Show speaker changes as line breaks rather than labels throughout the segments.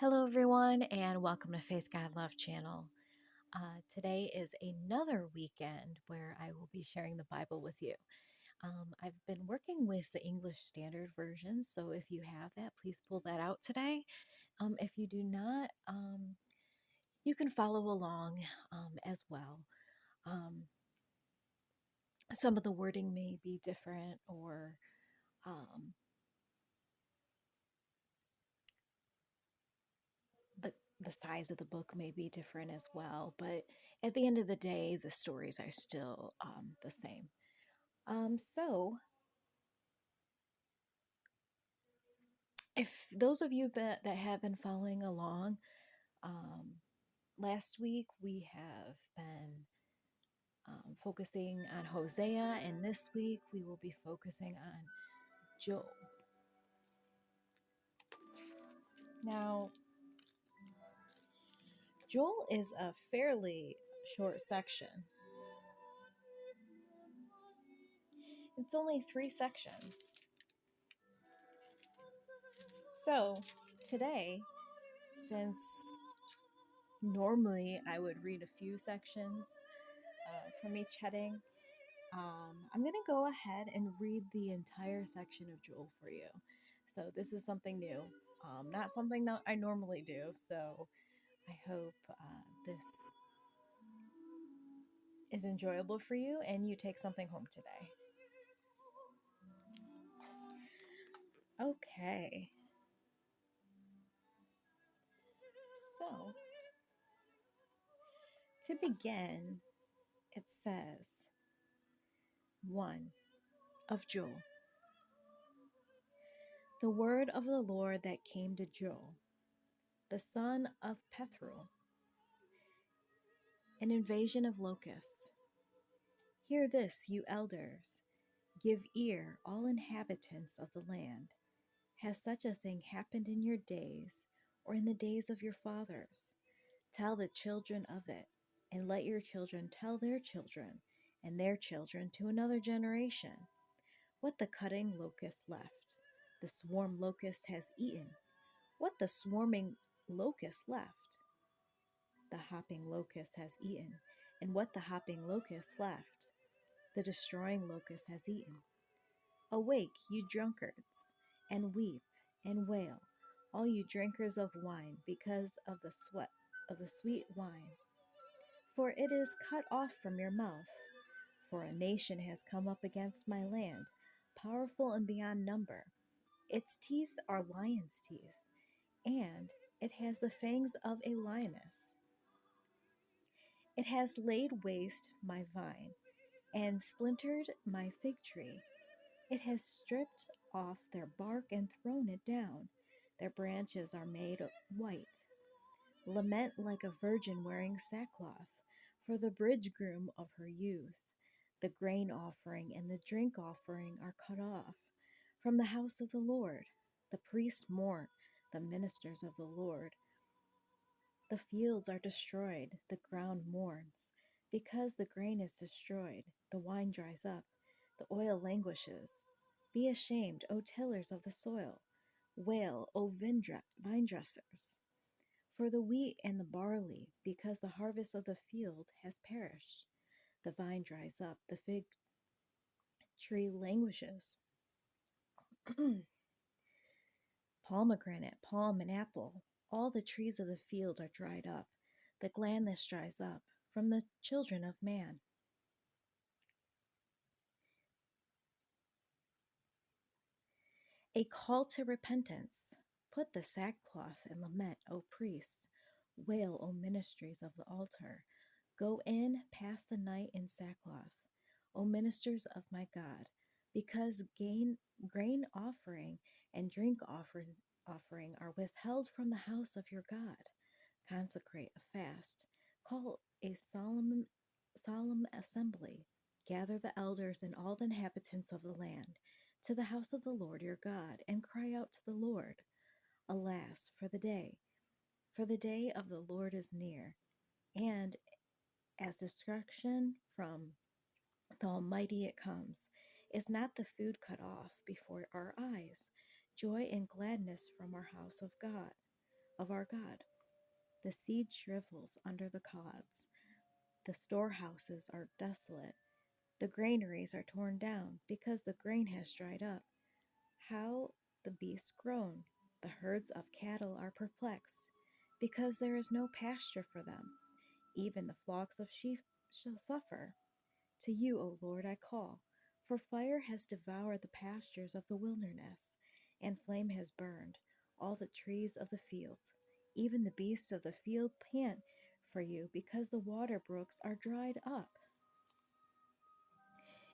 Hello, everyone, and welcome to Faith God Love channel. Today is another weekend where I will be sharing the Bible with you. I've been working with the English Standard Version, so if you have that, please pull that out today. If you do not, you can follow along as well. Um, some of the wording may be different, or um, the the size of the book may be different as well. But at the end of the day, the stories are still the same. So, if those of you that have been following along, um, last week we have been focusing on Hosea, and this week we will be focusing on Job. Now, Joel is a fairly short section. It's only 3 sections. So, today, since normally I would read a few sections from each heading, I'm going to go ahead and read the entire section of Joel for you. So this is something new, not something that I normally do. So I hope this is enjoyable for you and you take something home today. Okay. So to begin, it says 1 of Joel. The word of the Lord that came to Joel, the son of Pethuel, an invasion of locusts. Hear this, you elders. Give ear, all inhabitants of the land. Has such a thing happened in your days, or in the days of your fathers? Tell the children of it, and let your children tell their children, and their children to another generation. What the cutting locust left, the swarm locust has eaten. What the swarming locust left, the hopping locust has eaten. And what the hopping locust left, the destroying locust has eaten. Awake, you drunkards, and weep and wail, all you drinkers of wine, because of the sweat of the sweet wine. For it is cut off from your mouth. For a nation has come up against my land, powerful and beyond number. Its teeth are lion's teeth, and it has the fangs of a lioness. It has laid waste my vine, and splintered my fig tree. It has stripped off their bark and thrown it down. Their branches are made white. Lament like a virgin wearing sackcloth for the bridegroom of her youth. The grain offering and the drink offering are cut off from the house of the Lord. The priests mourn, the ministers of the Lord. The fields are destroyed, the ground mourns. Because the grain is destroyed, the wine dries up, the oil languishes. Be ashamed, O tillers of the soil. Wail, O vine dressers. For the wheat and the barley, because the harvest of the field has perished. The vine dries up, the fig tree languishes. Pomegranate, palm, and apple, all the trees of the field are dried up. The gladness dries up from the children of man. A call to repentance. Put the sackcloth and lament, O priests. Wail, O ministries of the altar. Go in, pass the night in sackcloth, O ministers of my God, because grain offering and drink offering are withheld from the house of your God. Consecrate a fast. Call a solemn assembly. Gather the elders and all the inhabitants of the land to the house of the Lord your God, and cry out to the Lord. Alas, for the day of the Lord is near, and as destruction from the Almighty it comes. Is not the food cut off before our eyes? Joy and gladness from our house of God. of our God. The seed shrivels under the cods. The storehouses are desolate. The granaries are torn down because the grain has dried up. How the beasts groan. The herds of cattle are perplexed because there is no pasture for them. Even the flocks of sheep shall suffer. To you, O Lord, I call, for fire has devoured the pastures of the wilderness, and flame has burned all the trees of the field. Even the beasts of the field pant for you, because the water brooks are dried up,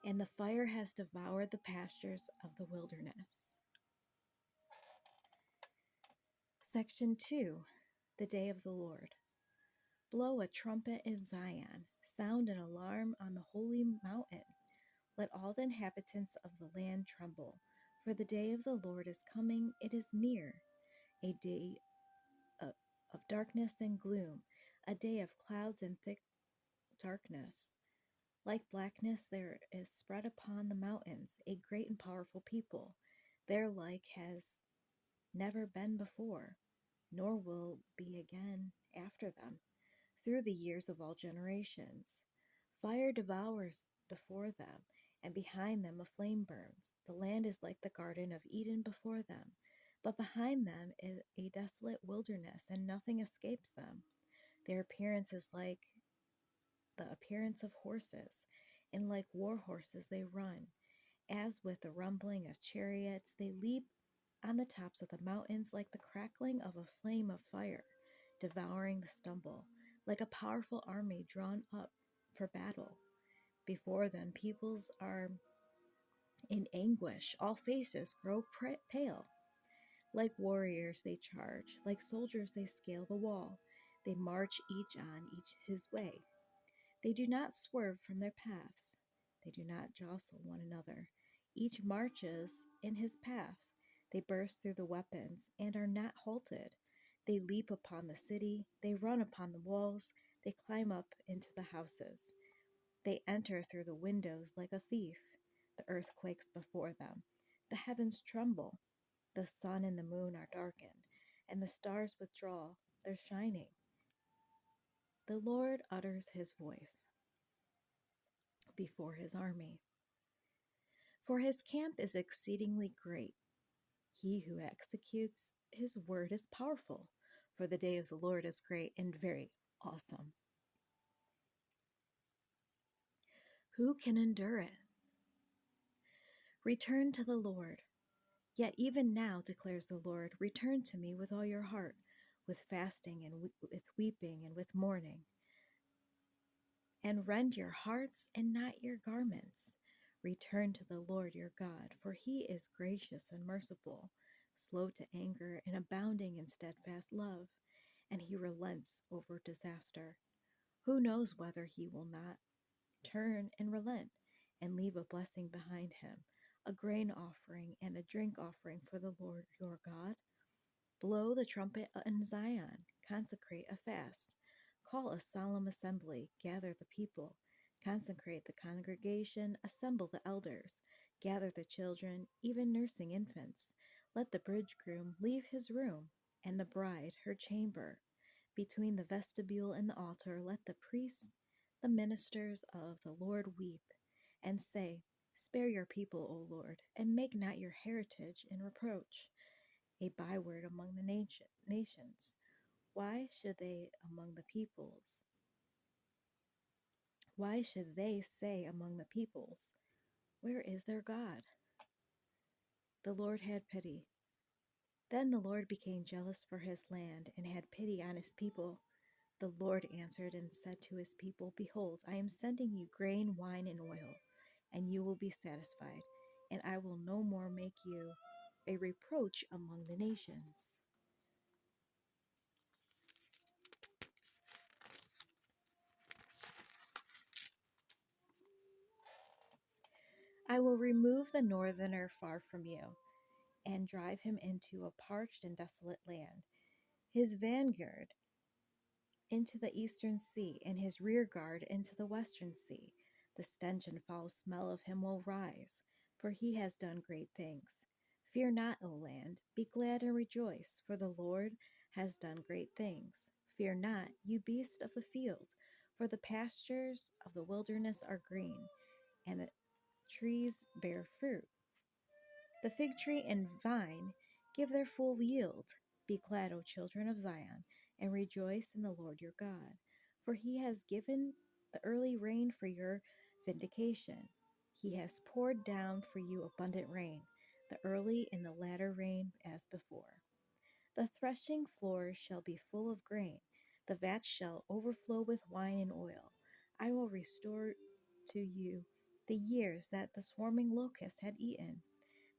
and the fire has devoured the pastures of the wilderness. Section 2. The Day of the Lord. Blow a trumpet in Zion, sound an alarm on the holy mountain. Let all the inhabitants of the land tremble, for the day of the Lord is coming, it is near, a day of darkness and gloom, a day of clouds and thick darkness. Like blackness there is spread upon the mountains a great and powerful people. Their like has never been before, nor will be again after them, through the years of all generations. Fire devours before them, and behind them a flame burns. The land is like the Garden of Eden before them, but behind them is a desolate wilderness, and nothing escapes them. Their appearance is like the appearance of horses, and like war horses they run. As with the rumbling of chariots, they leap on the tops of the mountains like the crackling of a flame of fire, devouring the stubble, like a powerful army drawn up for battle. Before them, peoples are in anguish, all faces grow pale. Like warriors, they charge, like soldiers, they scale the wall. They march each on each his way. They do not swerve from their paths. They do not jostle one another. Each marches in his path. They burst through the weapons and are not halted. They leap upon the city. They run upon the walls. They climb up into the houses. They enter through the windows like a thief. The earth quakes before them. The heavens tremble. The sun and the moon are darkened, and the stars withdraw their shining. The Lord utters his voice before his army. For his camp is exceedingly great. He who executes his word is powerful, for the day of the Lord is great and very awesome. Who can endure it? Return to the Lord. Yet even now, declares the Lord, return to me with all your heart, with fasting and with weeping and with mourning. And rend your hearts and not your garments. Return to the Lord your God, for he is gracious and merciful, slow to anger and abounding in steadfast love, and he relents over disaster. Who knows whether he will not turn and relent and leave a blessing behind him, a grain offering and a drink offering for the Lord your God? Blow the trumpet in Zion, consecrate a fast, call a solemn assembly, gather the people, consecrate the congregation, assemble the elders, gather the children, even nursing infants. Let the bridegroom leave his room, and the bride her chamber. Between the vestibule and the altar, let the priests, the ministers of the Lord, weep, and say, spare your people, O Lord, and make not your heritage in reproach a byword among the nations. Why should they among the peoples? Why should they say among the peoples, where is their God? The Lord had pity. Then the Lord became jealous for his land and had pity on his people. The Lord answered and said to his people, behold, I am sending you grain, wine, and oil, and you will be satisfied, and I will no more make you a reproach among the nations. I will remove the northerner far from you, and drive him into a parched and desolate land, his vanguard into the eastern sea, and his rear guard into the western sea. The stench and foul smell of him will rise, for he has done great things. Fear not, O land, be glad and rejoice, for the Lord, has done great things. Fear not, you beasts of the field, for the pastures of the wilderness are green, and the trees bear fruit. The fig tree and vine give their full yield. Be glad, O children of Zion, and rejoice in the Lord your God, for he has given the early rain for your vindication. He has poured down for you abundant rain, the early and the latter rain as before. The threshing floors shall be full of grain, the vats shall overflow with wine and oil. I will restore to you the years that the swarming locust had eaten,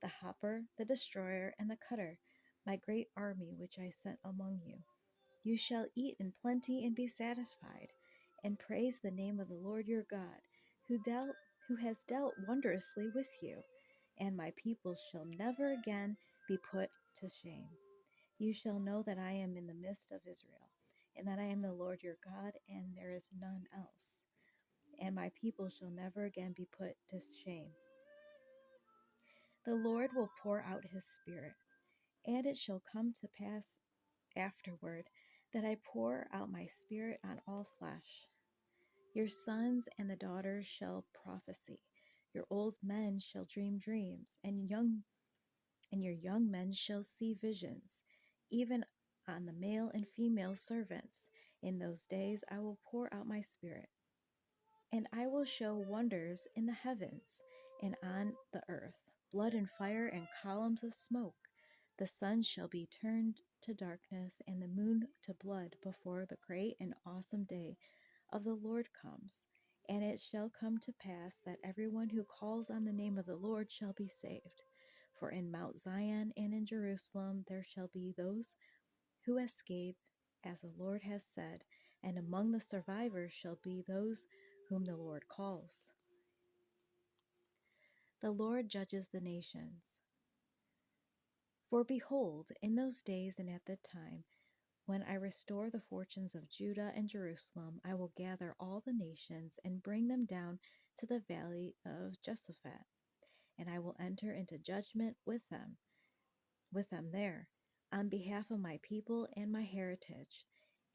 the hopper, the destroyer, and the cutter, my great army which I sent among you. You shall eat in plenty and be satisfied, and praise the name of the Lord your God, who has dealt wondrously with you, and my people shall never again be put to shame. You shall know that I am in the midst of Israel, and that I am the Lord your God, and there is none else. And my people shall never again be put to shame. The Lord will pour out his Spirit, and it shall come to pass afterward that I pour out my Spirit on all flesh. Your sons and the daughters shall prophesy. Your old men shall dream dreams, and your young men shall see visions, even on the male and female servants. In those days I will pour out my Spirit, and I will show wonders in the heavens and on the earth, blood and fire and columns of smoke. The sun shall be turned to darkness and the moon to blood before the great and awesome day of the Lord comes. And it shall come to pass that everyone who calls on the name of the Lord shall be saved. For in Mount Zion and in Jerusalem there shall be those who escape, as the Lord has said, and among the survivors shall be those whom the Lord calls. The Lord judges the nations. For behold, in those days and at that time, when I restore the fortunes of Judah and Jerusalem, I will gather all the nations and bring them down to the valley of Jehoshaphat, and I will enter into judgment with them there, on behalf of my people and my heritage,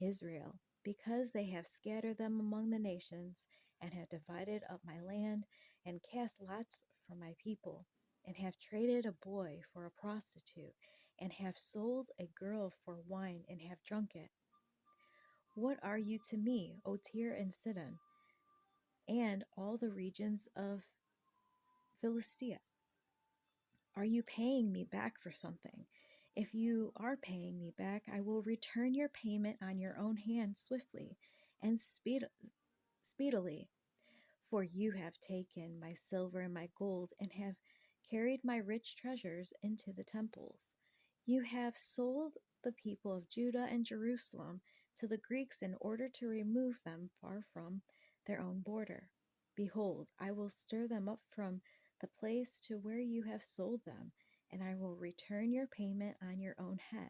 Israel, because they have scattered them among the nations, and have divided up my land, and cast lots for my people, and have traded a boy for a prostitute, and have sold a girl for wine, and have drunk it. What are you to me, O Tyre and Sidon, and all the regions of Philistia? Are you paying me back for something? If you are paying me back, I will return your payment on your own hand swiftly and speedily. For you have taken my silver and my gold, and have carried my rich treasures into the temples. You have sold the people of Judah and Jerusalem to the Greeks in order to remove them far from their own border. Behold, I will stir them up from the place to where you have sold them, and I will return your payment on your own head.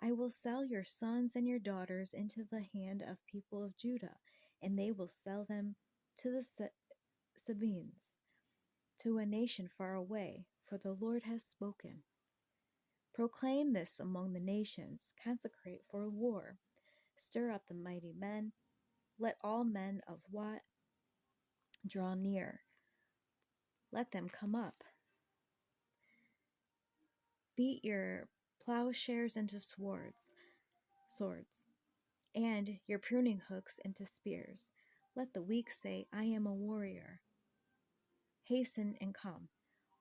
I will sell your sons and your daughters into the hand of people of Judah, and they will sell them to the Sabeans, to a nation far away, for the Lord has spoken. Proclaim this among the nations, consecrate for war, stir up the mighty men, let all men of Wat draw near, let them come up. Beat your plowshares into swords, and your pruning hooks into spears. Let the weak say, I am a warrior. Hasten and come,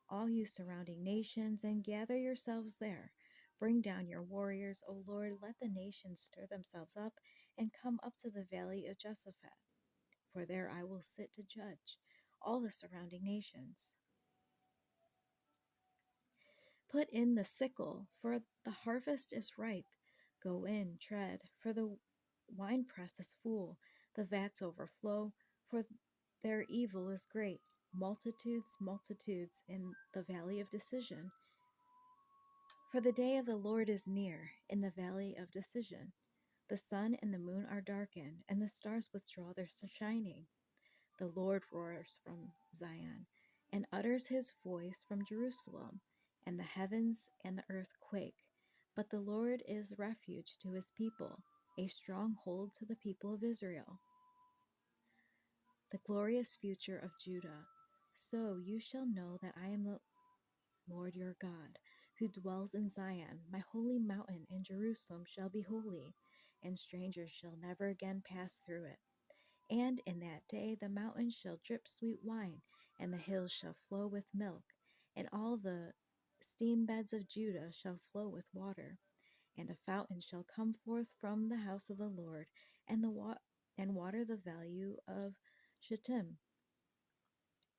all you surrounding nations, and gather yourselves there. Bring down your warriors, O Lord. Let the nations stir themselves up and come up to the valley of Jehoshaphat. For there I will sit to judge all the surrounding nations. Put in the sickle, for the harvest is ripe. Go in, tread, for the winepress is full. The vats overflow, for their evil is great. Multitudes, multitudes in the valley of decision. For the day of the Lord is near in the valley of decision. The sun and the moon are darkened, and the stars withdraw their shining. The Lord roars from Zion, and utters his voice from Jerusalem, and the heavens and the earth quake. But the Lord is refuge to his people, a stronghold to the people of Israel. The glorious future of Judah. So you shall know that I am the Lord your God, who dwells in Zion. My holy mountain in Jerusalem shall be holy, and strangers shall never again pass through it. And in that day the mountains shall drip sweet wine, and the hills shall flow with milk, and all the stream beds of Judah shall flow with water. And a fountain shall come forth from the house of the Lord, and and water the valley of Shittim.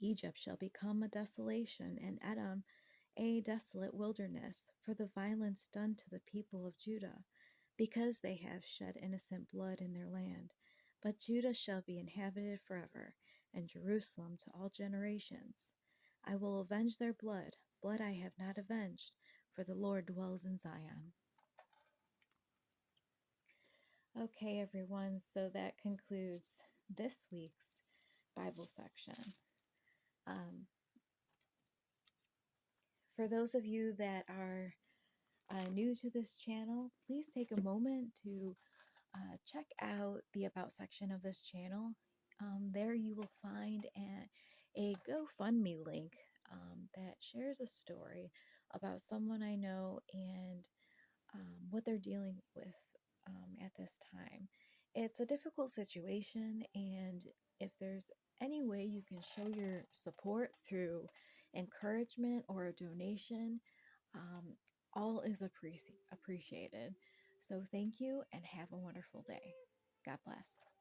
Egypt shall become a desolation, and Edom a desolate wilderness, for the violence done to the people of Judah, because they have shed innocent blood in their land. But Judah shall be inhabited forever, and Jerusalem to all generations. I will avenge their blood, blood I have not avenged, for the Lord dwells in Zion. Okay, everyone, so that concludes this week's Bible section. For those of you that are new to this channel, please take a moment to check out the About section of this channel. There you will find a GoFundMe link that shares a story about someone I know and what they're dealing with at this time. It's a difficult situation, and if there's any way you can show your support through encouragement or a donation, um, all is appreciated. So thank you and have a wonderful day. God bless.